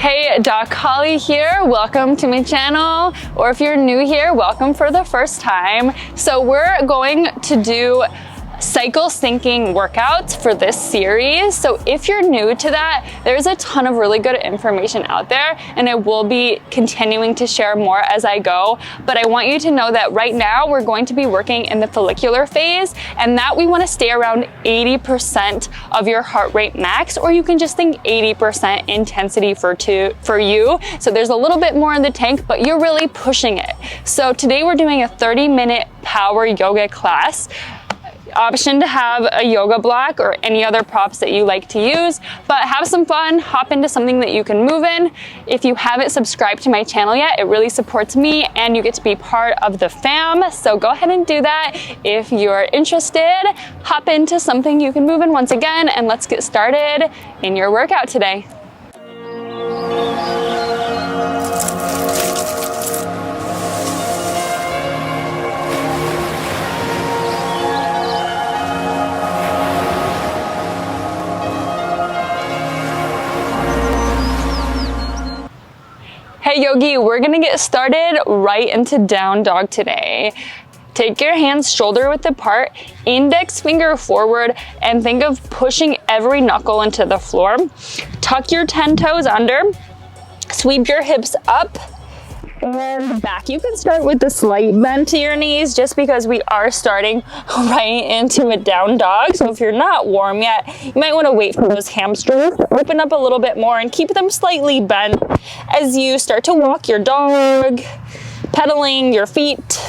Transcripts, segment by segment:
Hey, Doc Holly here. Welcome to my channel. Or if you're new here, welcome for the first time. So we're going to do cycle syncing workouts for this series. So if you're new to that, there's a ton of really good information out there, and I will be continuing to share more as I go. But I want you to know that right now we're going to be working in the follicular phase, and that we want to stay around 80% of your heart rate max, or you can just think 80% intensity for you. So there's a little bit more in the tank, but you're really pushing it. So today we're doing a 30-minute power yoga class. Option to have a yoga block or any other props that you like to use, but have some fun, hop into something that you can move in. If you haven't subscribed to my channel yet, it really supports me and you get to be part of the fam. So go ahead and do that. If you're interested, hop into something you can move in once again, and let's get started in your workout today. Hey Yogi, we're gonna get started right into down dog today. Take your hands shoulder width apart, index finger forward, and think of pushing every knuckle into the floor. Tuck your 10 toes under, sweep your hips up and back. You can start with the slight bend to your knees just because we are starting right into a down dog. So if you're not warm yet, you might want to wait for those hamstrings to open up a little bit more and keep them slightly bent as you start to walk your dog, pedaling your feet.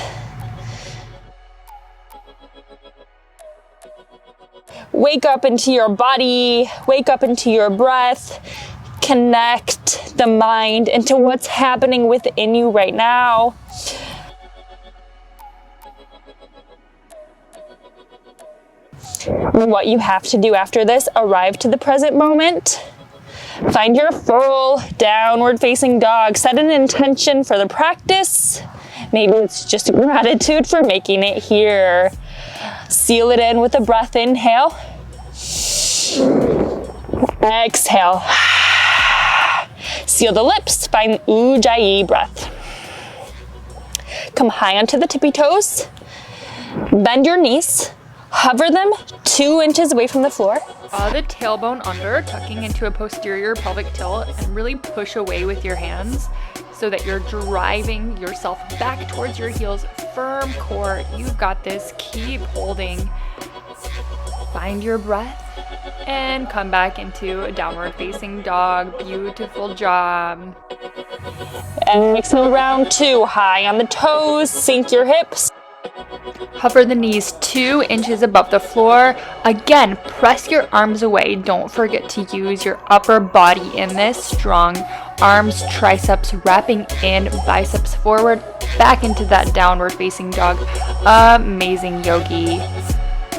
Wake up into your body, wake up into your breath. Connect the mind into what's happening within you right now. What you have to do after this, arrive to the present moment. Find your full downward facing dog. Set an intention for the practice. Maybe it's just gratitude for making it here. Seal it in with a breath. Inhale. Exhale. Seal the lips, find Ujjayi breath. Come high onto the tippy toes. Bend your knees. Hover them 2 inches away from the floor. Draw the tailbone under, tucking into a posterior pelvic tilt, and really push away with your hands so that you're driving yourself back towards your heels. Firm core. You've got this. Keep holding. Find your breath. And come back into a downward facing dog. Beautiful job. And exhale, round 2. High on the toes, sink your hips. Hover the knees 2 inches above the floor. Again, press your arms away. Don't forget to use your upper body in this. Strong arms, triceps wrapping in, biceps forward, back into that downward facing dog. Amazing, Yogi.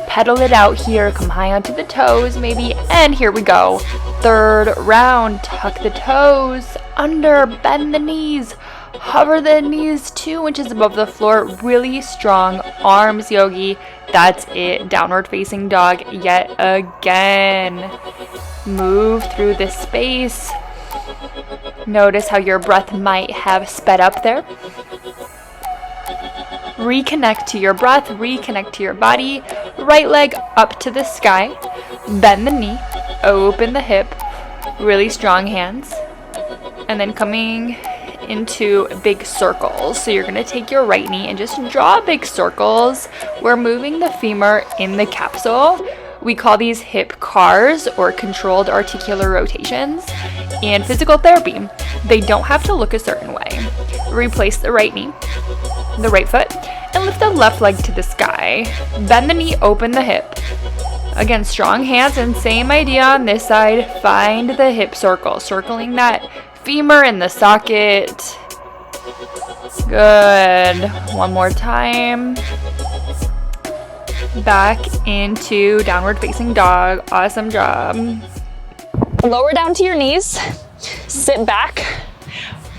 Pedal it out here, come high onto the toes maybe, and here we go. Third round, tuck the toes under, bend the knees, hover the knees 2 inches above the floor. Really strong arms, Yogi. That's it, downward facing dog yet again. Move through this space. Notice how your breath might have sped up there. Reconnect to your breath, reconnect to your body. Right leg up to the sky. Bend the knee, open the hip. Really strong hands. And then coming into big circles. So you're going to take your right knee and just draw big circles. We're moving the femur in the capsule. We call these hip cars or controlled articular rotations. In physical therapy, they don't have to look a certain way. Replace the right knee, the right foot, and lift the left leg to the sky. Bend the knee, open the hip. Again, strong hands, and same idea on this side. Find the hip circle, circling that femur in the socket. Good. One more time. Back into downward facing dog. Awesome job. Lower down to your knees. Sit back.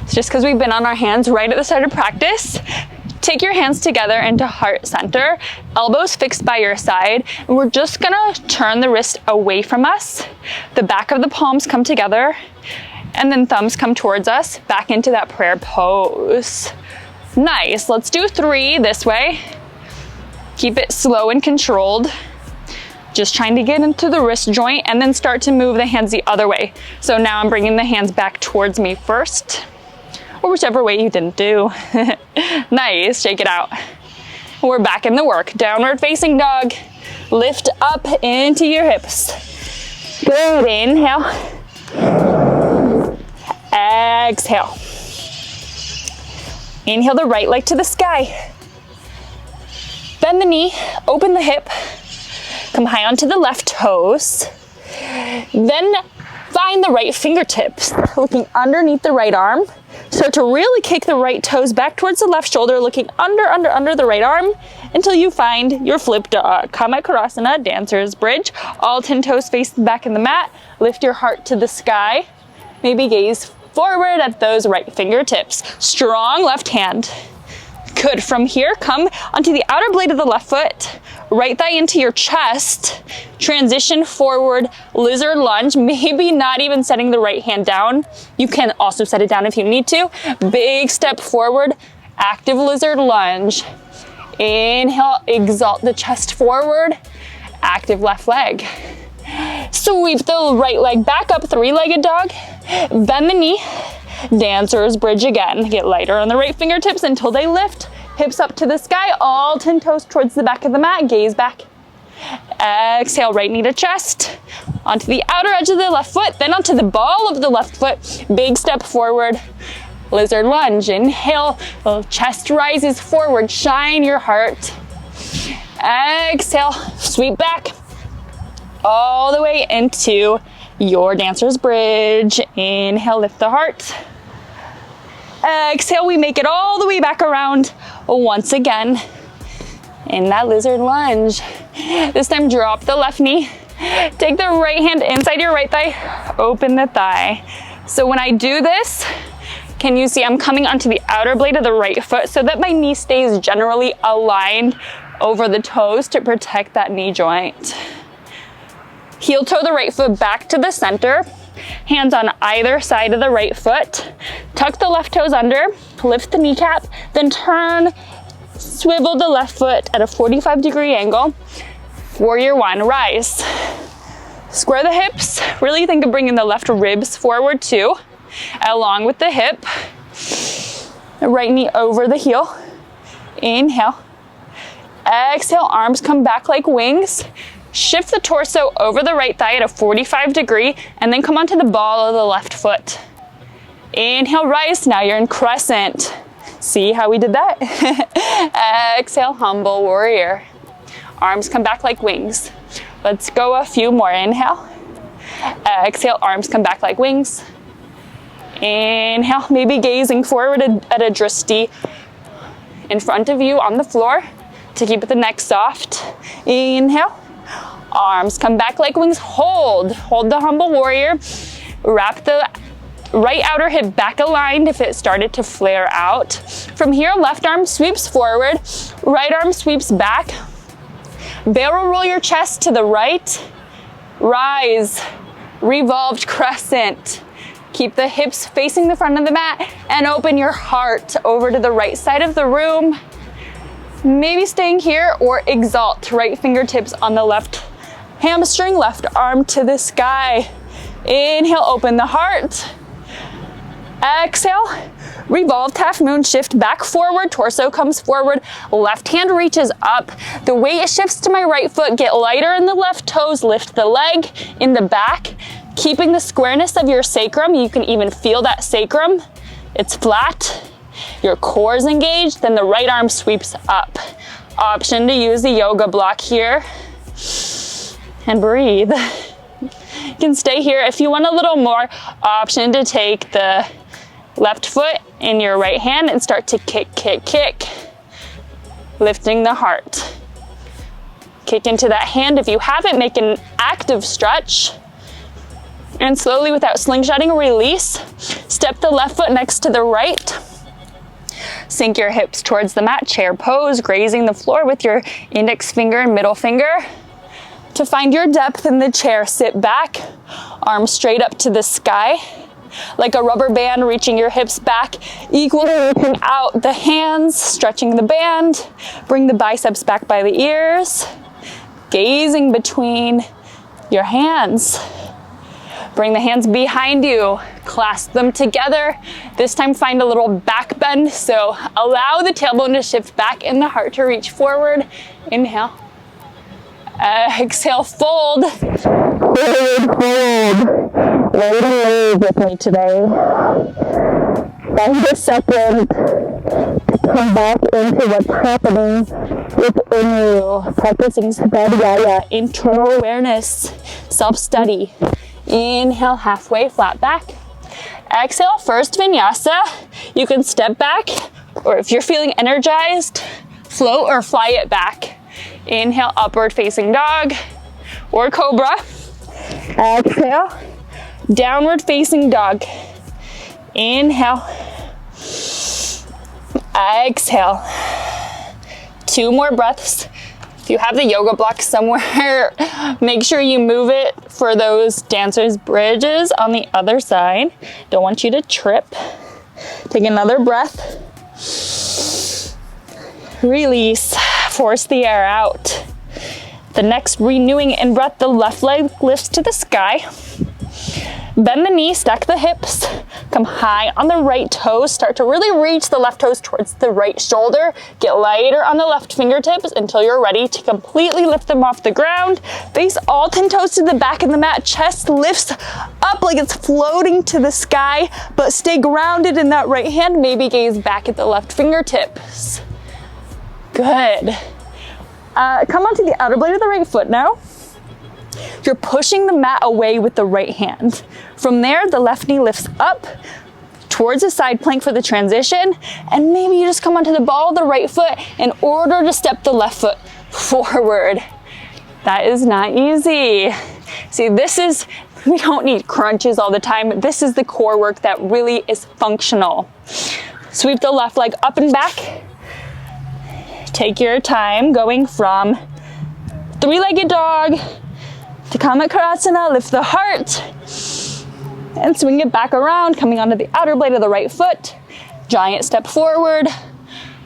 It's just because we've been on our hands right at the start of practice. Take your hands together into heart center, elbows fixed by your side, and we're just gonna turn the wrist away from us. The back of the palms come together, And then thumbs come towards us, back into that prayer pose. Nice, let's do 3 this way. Keep it slow and controlled. Just trying to get into the wrist joint and then start to move the hands the other way. So now I'm bringing the hands back towards me first, or whichever way you didn't do. Nice, shake it out. We're back in the work. Downward facing dog. Lift up into your hips. Good, inhale. Exhale. Inhale the right leg to the sky. Bend the knee, open the hip. Come high onto the left toes. Then find the right fingertips, looking underneath the right arm. Start to really kick the right toes back towards the left shoulder, looking under the right arm until you find your flip dog. Kamehameha, dancer's bridge. All 10 toes face the back of the mat. Lift your heart to the sky. Maybe gaze forward at those right fingertips. Strong left hand. Good. From here, come onto the outer blade of the left foot. Right thigh into your chest. Transition forward, lizard lunge. Maybe not even setting the right hand down. You can also set it down if you need to. Big step forward, active lizard lunge. Inhale, exalt the chest forward. Active left leg. Sweep the right leg back up, 3-legged dog. Bend the knee. Dancer's bridge again. Get lighter on the right fingertips until they lift. Hips up to the sky, all 10 toes towards the back of the mat. Gaze back. Exhale, right knee to chest. Onto the outer edge of the left foot, then onto the ball of the left foot. Big step forward. Lizard lunge. Inhale, chest rises forward. Shine your heart. Exhale, sweep back. All the way into your dancer's bridge. Inhale, lift the heart. Exhale, we make it all the way back around once again in that lizard lunge. This time, drop the left knee. Take the right hand inside your right thigh. Open the thigh. So when I do this, can you see I'm coming onto the outer blade of the right foot so that my knee stays generally aligned over the toes to protect that knee joint. Heel toe the right foot back to the center. Hands on either side of the right foot. Tuck the left toes under, lift the kneecap, then turn, swivel the left foot at a 45-degree angle. Warrior 1, rise. Square the hips. Really think of bringing the left ribs forward too, along with the hip. Right knee over the heel. Inhale. Exhale, arms come back like wings. Shift the torso over the right thigh at a 45-degree and then come onto the ball of the left foot. Inhale, rise. Now you're in crescent. See how we did that? Exhale, humble warrior. Arms come back like wings. Let's go a few more. Inhale. Exhale, arms come back like wings. Inhale, maybe gazing forward at a drishti in front of you on the floor to keep the neck soft. Inhale. Arms come back like wings. Hold the humble warrior. Wrap the right outer hip back aligned if it started to flare out. From here, left arm sweeps forward, right arm sweeps back. Barrel roll your chest to the right. Rise. Revolved crescent. Keep the hips facing the front of the mat and open your heart over to the right side of the room. Maybe staying here or exalt. Right fingertips on the left hamstring, left arm to the sky. Inhale, open the heart. Exhale, revolved half moon, shift back forward, torso comes forward, left hand reaches up. The weight shifts to my right foot, get lighter in the left toes, lift the leg in the back, keeping the squareness of your sacrum. You can even feel that sacrum. It's flat. Your core is engaged, then the right arm sweeps up. Option to use the yoga block here. And breathe. You can stay here. If you want a little more, option to take the left foot in your right hand and start to kick, kick, kick. Lifting the heart. Kick into that hand. If you haven't, make an active stretch. And slowly, without slingshotting, release. Step the left foot next to the right. Sink your hips towards the mat, chair pose, grazing the floor with your index finger and middle finger. To find your depth in the chair, sit back, arms straight up to the sky. like a rubber band, reaching your hips back, equally reaching out the hands, stretching the band. Bring the biceps back by the ears, gazing between your hands. Bring the hands behind you, clasp them together. This time find a little back bend, so allow the tailbone to shift back and the heart to reach forward. Inhale. Exhale, fold. Forward fold. Ready to move with me today. Find a second to come back into what's happening within you. Practicing Sadhyaya, internal awareness, self-study. Inhale, halfway, flat back. Exhale, first vinyasa. You can step back, or if you're feeling energized, float or fly it back. Inhale, upward facing dog or cobra. Exhale, downward facing dog. Inhale. Exhale. 2 more breaths. If you have the yoga block somewhere, make sure you move it for those dancer's bridges on the other side. Don't want you to trip. Take another breath. Release. Force the air out. The next renewing in breath, the left leg lifts to the sky. Bend the knee, stack the hips, come high on the right toes. Start to really reach the left toes towards the right shoulder. Get lighter on the left fingertips until you're ready to completely lift them off the ground. Face all 10 toes to the back of the mat. Chest lifts up like it's floating to the sky, but stay grounded in that right hand. Maybe gaze back at the left fingertips. Good. Come onto the outer blade of the right foot now. You're pushing the mat away with the right hand. From there, the left knee lifts up towards a side plank for the transition, and maybe you just come onto the ball of the right foot in order to step the left foot forward. That is not easy. See, we don't need crunches all the time. This is the core work that really is functional. Sweep the left leg up and back. Take your time going from 3-legged dog to Kamakasana. Lift the heart and swing it back around, coming onto the outer blade of the right foot. Giant step forward,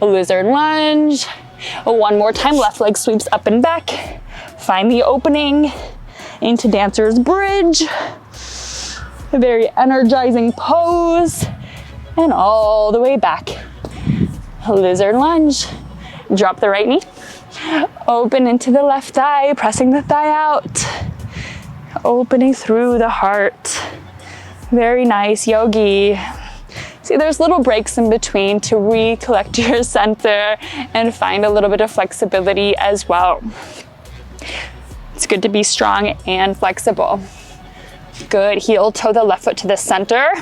a lizard lunge. 1 more time, left leg sweeps up and back. Find the opening into dancer's bridge. A very energizing pose, and all the way back. A lizard lunge. Drop the right knee. Open into the left thigh, pressing the thigh out. Opening through the heart. Very nice, yogi. See, there's little breaks in between to recollect your center and find a little bit of flexibility as well. It's good to be strong and flexible. Good, heel toe the left foot to the center.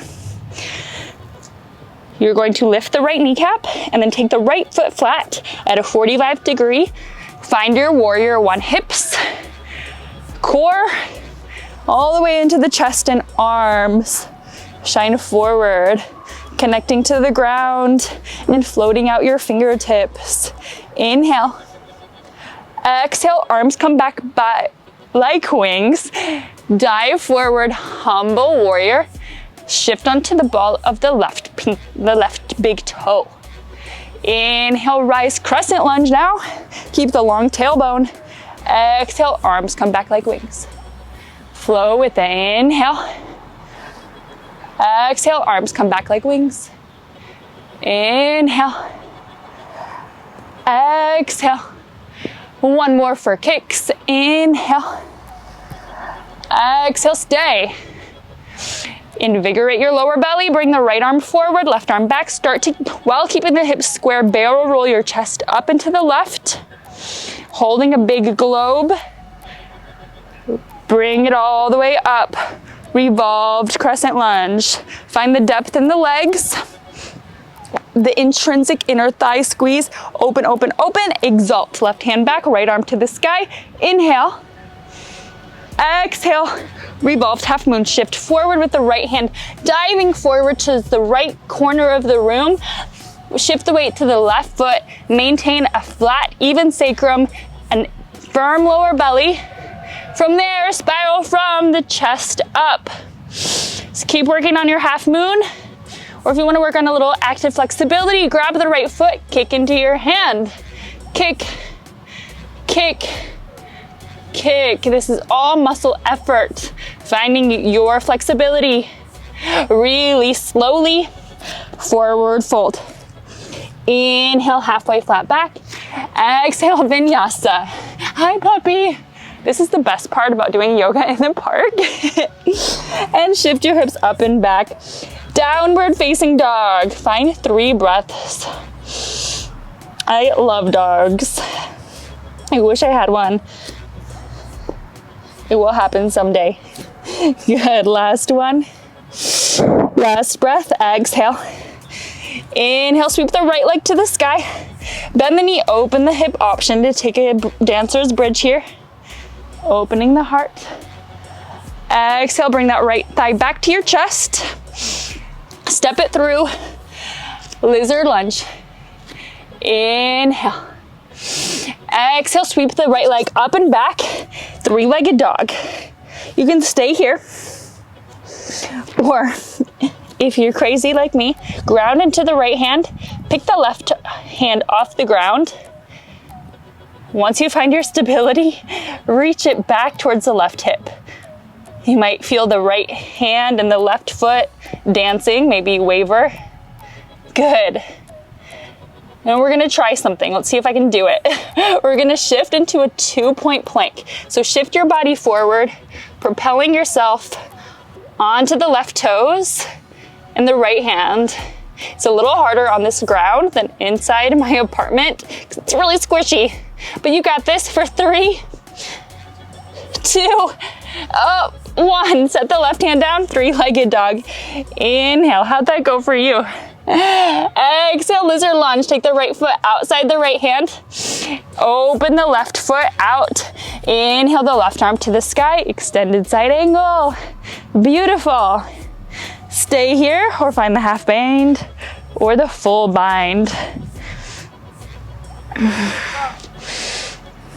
You're going to lift the right kneecap and then take the right foot flat at a 45 degree. Find your warrior 1 hips, core, all the way into the chest and arms. Shine forward, connecting to the ground and floating out your fingertips. Inhale. Exhale, arms come back by like wings. Dive forward, humble warrior. Shift onto the ball of the left big toe. Inhale, rise, crescent lunge now. Keep the long tailbone. Exhale, arms come back like wings. Flow with the inhale. Exhale, arms come back like wings. Inhale. Exhale. 1 more for kicks. Inhale. Exhale, stay. Invigorate your lower belly, bring the right arm forward, left arm back. Start to, while keeping the hips square, barrel roll your chest up into the left. Holding a big globe. Bring it all the way up. Revolved crescent lunge. Find the depth in the legs. The intrinsic inner thigh squeeze. Open, open, open. Exalt. Left hand back, right arm to the sky. Inhale. Exhale. Revolved half moon. Shift forward with the right hand, diving forward to the right corner of the room. Shift the weight to the left foot. Maintain a flat, even sacrum and firm lower belly. From there, spiral from the chest up. So keep working on your half moon. Or if you want to work on a little active flexibility, grab the right foot, kick into your hand. Kick, kick, kick. This is all muscle effort. Finding your flexibility. Release slowly. Forward fold. Inhale, halfway flat back. Exhale, vinyasa. Hi, puppy. This is the best part about doing yoga in the park. And shift your hips up and back. Downward facing dog. Find 3 breaths. I love dogs. I wish I had one. It will happen someday. Good, last one. Last breath, exhale. Inhale, sweep the right leg to the sky. Bend the knee, open the hip, option to take a dancer's bridge here. Opening the heart. Exhale, bring that right thigh back to your chest. Step it through. Lizard lunge. Inhale. Exhale, sweep the right leg up and back. 3-legged dog. You can stay here. Or if you're crazy like me, ground into the right hand. Pick the left hand off the ground. Once you find your stability, reach it back towards the left hip. You might feel the right hand and the left foot dancing, maybe waver. Good. And we're gonna try something. Let's see if I can do it. We're gonna shift into a 2-point plank. So shift your body forward, propelling yourself onto the left toes and the right hand. It's a little harder on this ground than inside my apartment because it's really squishy. But you got this for 3, 2, 1. Set the left hand down, 3-legged dog. Inhale, how'd that go for you? Exhale, lizard lunge. Take the right foot outside the right hand. Open the left foot out. Inhale the left arm to the sky. Extended side angle. Beautiful. Stay here or find the half bind or the full bind.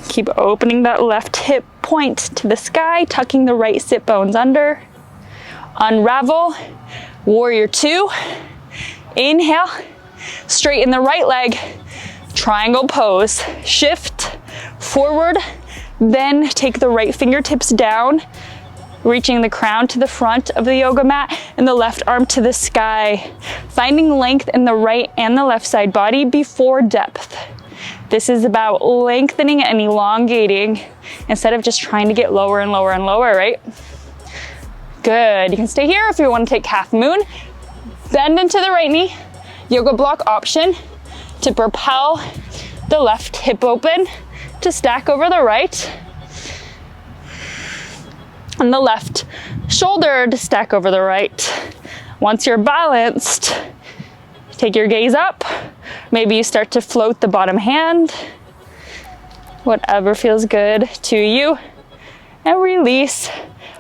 Keep opening that left hip point to the sky, tucking the right sit bones under. Unravel. Warrior 2. Inhale. Straighten the right leg. Triangle pose. Shift forward. Then take the right fingertips down, reaching the crown to the front of the yoga mat and the left arm to the sky. Finding length in the right and the left side body before depth. This is about lengthening and elongating instead of just trying to get lower and lower and lower, right? Good. You can stay here if you want to take half moon. Bend into the right knee. Yoga block option to propel the left hip open to stack over the right. And the left shoulder to stack over the right. Once you're balanced, take your gaze up. Maybe you start to float the bottom hand. Whatever feels good to you. And release.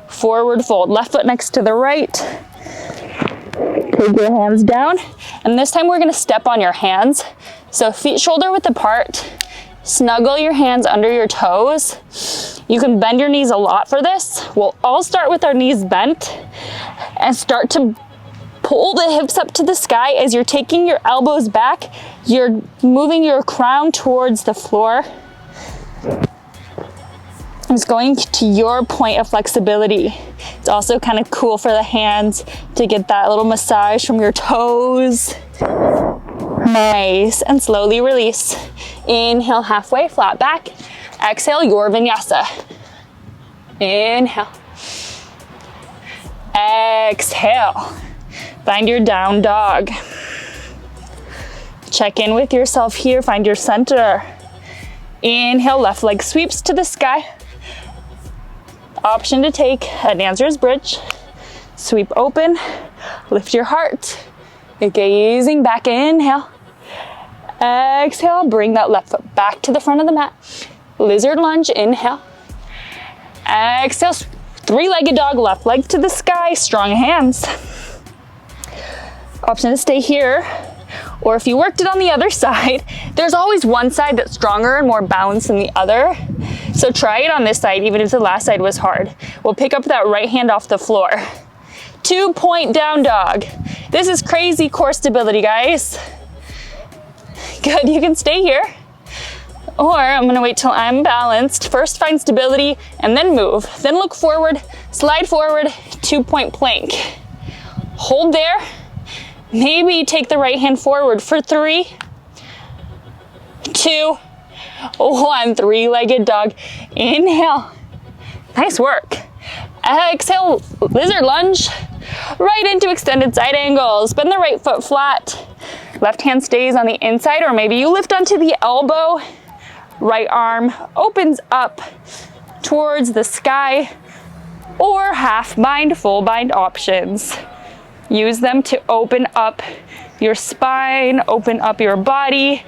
Forward fold. Left foot next to the right. Take your hands down. And this time we're going to step on your hands. So feet shoulder width apart. Snuggle your hands under your toes. You can bend your knees a lot for this. We'll all start with our knees bent and start to pull the hips up to the sky. As you're taking your elbows back, you're moving your crown towards the floor. It's going to your point of flexibility. It's also kind of cool for the hands to get that little massage from your toes. Nice. And slowly release. Inhale, halfway, flat back. Exhale, your vinyasa. Inhale. Exhale. Find your down dog. Check in with yourself here. Find your center. Inhale, left leg sweeps to the sky. Option to take a dancer's bridge. Sweep open. Lift your heart. Gazing back. Inhale. Exhale. Bring that left foot back to the front of the mat. Lizard lunge. Inhale. Exhale. 3-legged dog. Left leg to the sky. Strong hands. Option to stay here. Or if you worked it on the other side, there's always one side that's stronger and more balanced than the other. So try it on this side, even if the last side was hard. We'll pick up that right hand off the floor. 2-point down dog. This is crazy core stability, guys. Good, you can stay here. Or I'm gonna wait till I'm balanced. First find stability and then move. Then look forward, slide forward, 2-point plank. Hold there. Maybe take the right hand forward for 3, 2, 1. 3-legged dog. Inhale. Nice work. Exhale, lizard lunge. Right into extended side angles. Bend the right foot flat. Left hand stays on the inside, or maybe you lift onto the elbow. Right arm opens up towards the sky, or half bind, full bind options. Use them to open up your spine, open up your body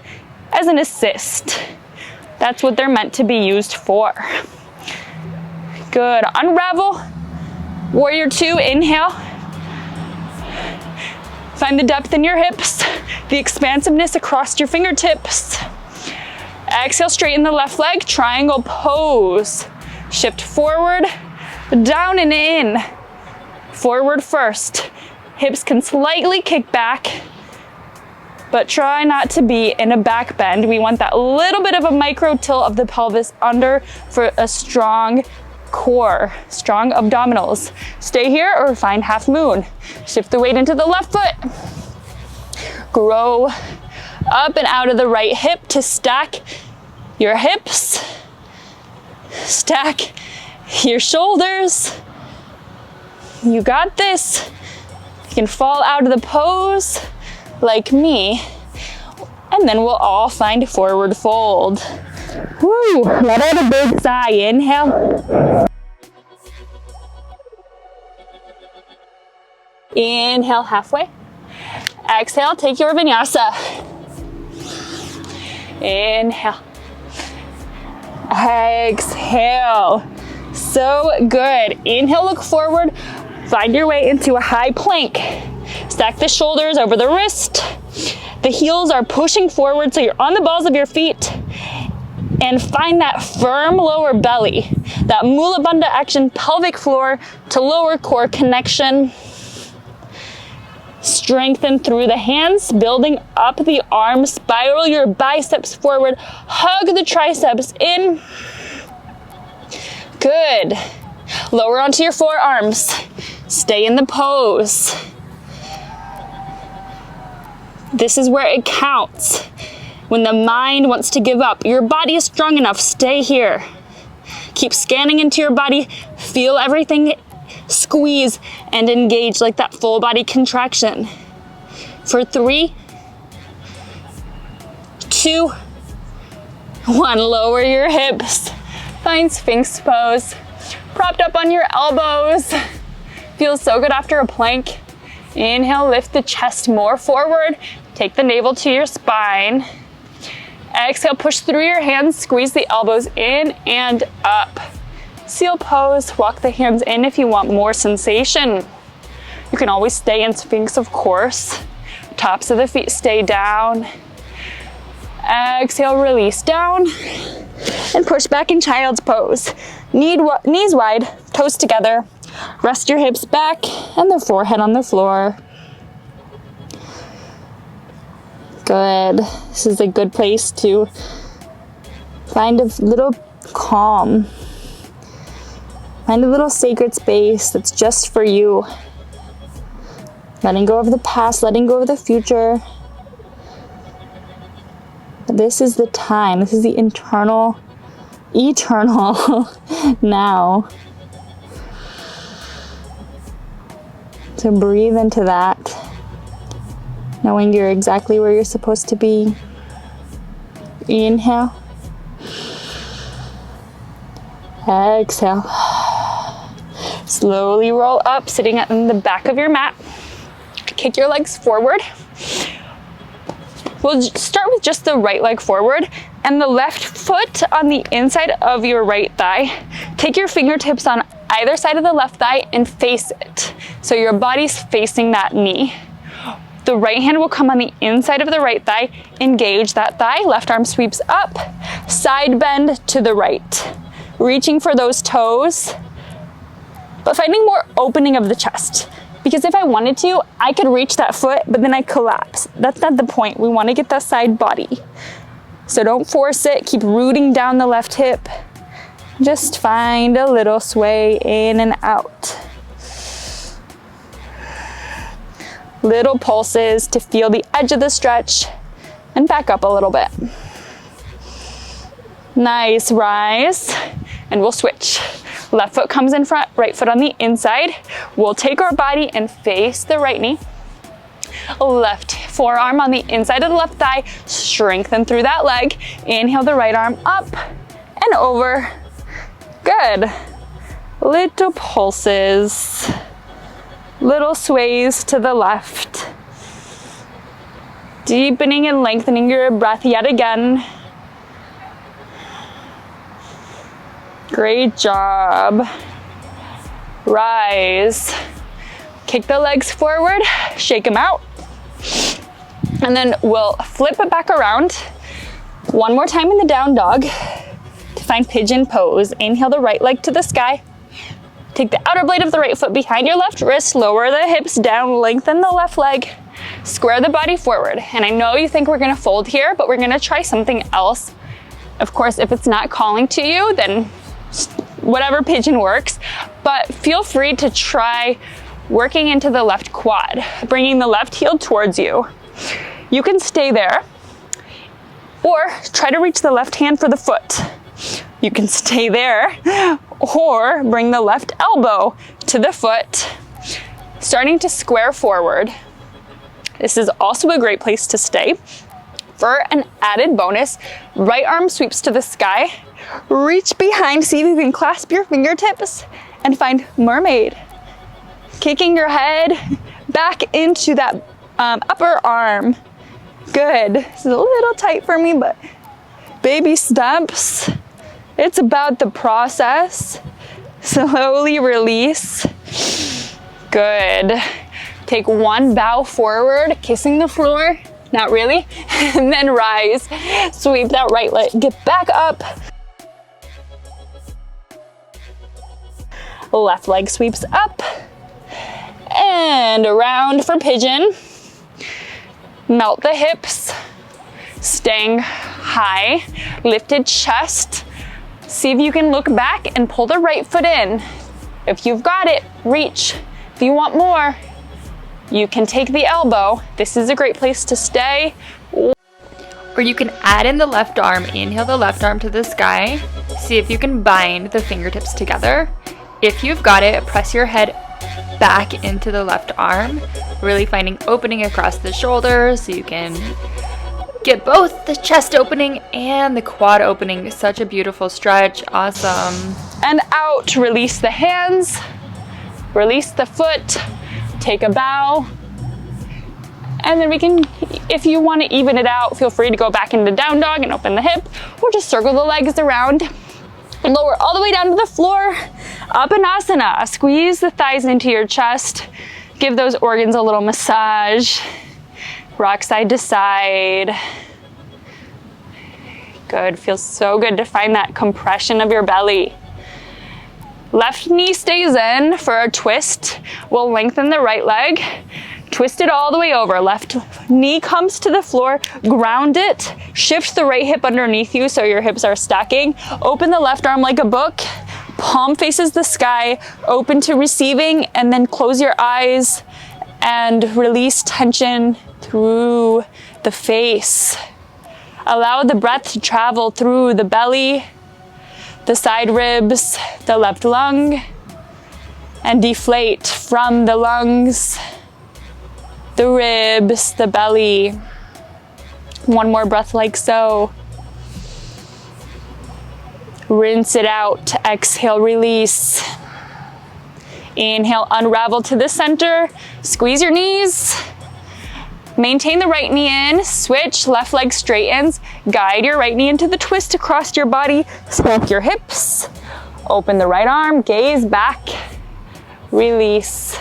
as an assist. That's what they're meant to be used for. Good. Unravel. Warrior 2, inhale. Find the depth in your hips, the expansiveness across your fingertips. Exhale, straighten the left leg, triangle pose. Shift forward, down and in. Forward first. Hips can slightly kick back, but try not to be in a back bend. We want that little bit of a micro tilt of the pelvis under for a strong core, strong abdominals. Stay here or find half moon. Shift the weight into the left foot. Grow up and out of the right hip to stack your hips. Stack your shoulders. You got this. You can fall out of the pose like me, and then we'll all find forward fold. Woo, let out a big sigh. Inhale. Inhale halfway. Exhale, take your vinyasa. Inhale. Exhale. So good. Inhale, look forward. Find your way into a high plank. Stack the shoulders over the wrist. The heels are pushing forward so you're on the balls of your feet. And find that firm lower belly, that mula bandha action, pelvic floor to lower core connection. Strengthen through the hands, building up the arms, spiral your biceps forward, hug the triceps in. Good. Lower onto your forearms. Stay in the pose. This is where it counts. When the mind wants to give up, your body is strong enough, stay here. Keep scanning into your body, feel everything squeeze and engage like that full body contraction. For 3, 2, 1, lower your hips. Find Sphinx pose. Propped up on your elbows. Feels so good after a plank. Inhale, lift the chest more forward. Take the navel to your spine. Exhale, push through your hands, squeeze the elbows in and up. Seal pose, walk the hands in if you want more sensation. You can always stay in Sphinx, of course. Tops of the feet stay down. Exhale, release down. And push back in child's pose. Knees wide, toes together. Rest your hips back and the forehead on the floor. Good. This is a good place to find a little calm. Find a little sacred space that's just for you. Letting go of the past, letting go of the future. This is the time. This is the eternal now. So breathe into that, knowing you're exactly where you're supposed to be. Inhale. Exhale. Slowly roll up, sitting in the back of your mat. Kick your legs forward. We'll start with just the right leg forward and the left foot on the inside of your right thigh. Take your fingertips on either side of the left thigh and face it. So your body's facing that knee. The right hand will come on the inside of the right thigh. Engage that thigh. Left arm sweeps up. Side bend to the right. Reaching for those toes, but finding more opening of the chest. Because if I wanted to, I could reach that foot, but then I collapse. That's not the point. We want to get that side body. So don't force it. Keep rooting down the left hip. Just find a little sway in and out. Little pulses to feel the edge of the stretch and back up a little bit. Nice, rise, and we'll switch. Left foot comes in front, right foot on the inside. We'll take our body and face the right knee. Left forearm on the inside of the left thigh, strengthen through that leg. Inhale the right arm up and over. Good. Little pulses, little sways to the left. Deepening and lengthening your breath yet again. Great job. Rise. Kick the legs forward, shake them out. And then we'll flip it back around. One more time in the down dog to find pigeon pose. Inhale the right leg to the sky. Take the outer blade of the right foot behind your left wrist, lower the hips down, lengthen the left leg, square the body forward. And I know you think we're gonna fold here, but we're gonna try something else. Of course, if it's not calling to you, then whatever pigeon works, but feel free to try working into the left quad, bringing the left heel towards you. You can stay there or try to reach the left hand for the foot. You can stay there or bring the left elbow to the foot, starting to square forward. This is also a great place to stay. For an added bonus, right arm sweeps to the sky, reach behind, see if you can clasp your fingertips and find mermaid. Kicking your head back into that upper arm. Good. This is a little tight for me, but baby steps. It's about the process. Slowly release. Good. Take one bow forward, kissing the floor. Not really. And then rise. Sweep that right leg. Get back up. Left leg sweeps up. And around for pigeon. Melt the hips. Staying high. Lifted chest. See if you can look back and pull the right foot in. If you've got it, reach. If you want more, you can take the elbow. This is a great place to stay. Or you can add in the left arm. Inhale the left arm to the sky. See if you can bind the fingertips together. If you've got it, press your head back into the left arm, really finding opening across the shoulders so you can get both the chest opening and the quad opening. Such a beautiful stretch. Awesome. And out. Release the hands. Release the foot. Take a bow. And then we can, if you want to even it out, feel free to go back into down dog and open the hip, or just circle the legs around. Lower all the way down to the floor. Uppanasana. Squeeze the thighs into your chest. Give those organs a little massage. Rock side to side. Good. Feels so good to find that compression of your belly. Left knee stays in for a twist. We'll lengthen the right leg. Twist it all the way over. Left knee comes to the floor. Ground it. Shift the right hip underneath you so your hips are stacking. Open the left arm like a book. Palm faces the sky. Open to receiving, and then close your eyes and release tension through the face. Allow the breath to travel through the belly, the side ribs, the left lung, and deflate from the lungs, the ribs, the belly. One more breath like so. Rinse it out. Exhale, release. Inhale, unravel to the center. Squeeze your knees. Maintain the right knee in. Switch, left leg straightens. Guide your right knee into the twist across your body. Stack your hips. Open the right arm, gaze back. Release.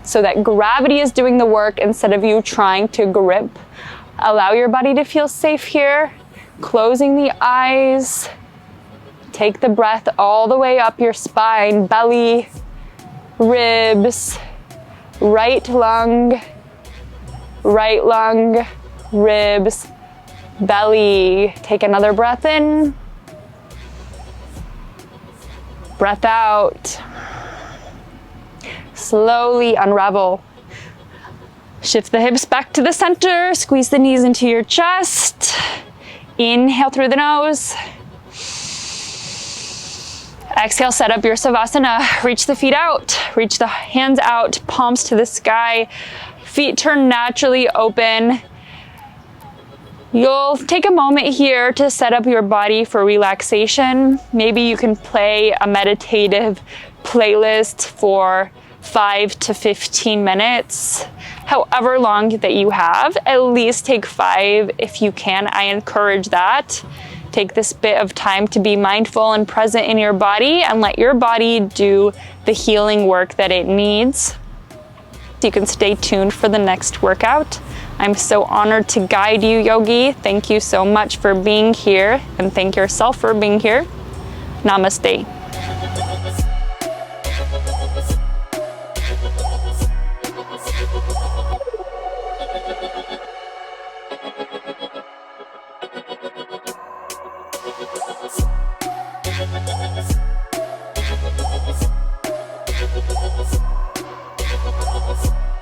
So that gravity is doing the work instead of you trying to grip. Allow your body to feel safe here. Closing the eyes. Take the breath all the way up your spine, belly, ribs, right lung, ribs, belly. Take another breath in, breath out. Slowly unravel. Shift the hips back to the center, squeeze the knees into your chest. Inhale through the nose. Exhale, set up your Savasana. Reach the feet out, reach the hands out, palms to the sky. Feet turn naturally open. You'll take a moment here to set up your body for relaxation. Maybe you can play a meditative playlist for 5 to 15 minutes, however long that you have. At least take 5 if you can. I encourage that. Take this bit of time to be mindful and present in your body and let your body do the healing work that it needs. You can stay tuned for the next workout. I'm so honored to guide you, yogi. Thank you so much for being here, and thank yourself for being here. Namaste. We'll be right back.